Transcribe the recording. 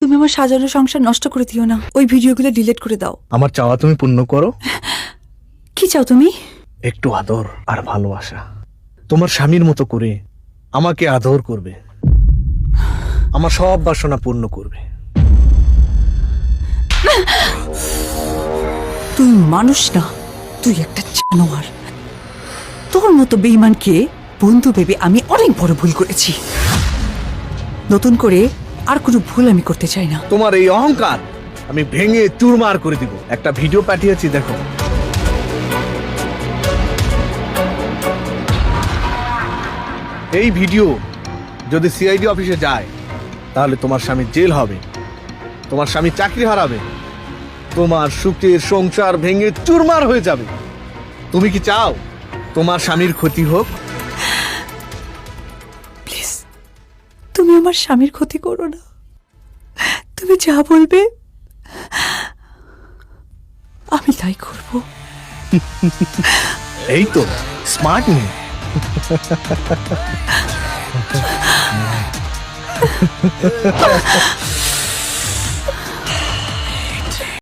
তুমি আমার সাজানো সংসার নষ্ট করে দিও না, ওই ভিডিওগুলো ডিলিট করে দাও। আমার চাওয়া তুমি পূর্ণ করো। কি চাও তুমি? একটু আদর আর ভালোবাসা। তোমার স্বামীর মতো করে আমাকে আদর করবে, আমার সব বাসনা পূর্ণ করবে। তুই মানুষ না, তুই একটা জানোয়ার। তোর মতো বেঈমানকে বন্ধু ভেবে আমি অনেক বড় ভুল করেছি। নতুন করে আর কোনো ভুল আমি করতে চাই না। তোমার এই অহংকার আমি ভেঙে চুরমার করে দিব। একটা ভিডিও পাঠিয়েছি, দেখো। এই ভিডিও যদি সিআইডি অফিসে যায় তাহলে তোমার স্বামী জেল হবে, তোমার স্বামী চাকরি হারাবে, তোমার সুখের সংসার ভেঙে চুরমার হয়ে যাবে। তুমি কি চাও তোমার স্বামীর ক্ষতি হোক? প্লিজ, তুমি আমার স্বামীর ক্ষতি করো না। তুমি যা বলবে আমি তাই করব। এই তো স্মার্ট মেয়ে।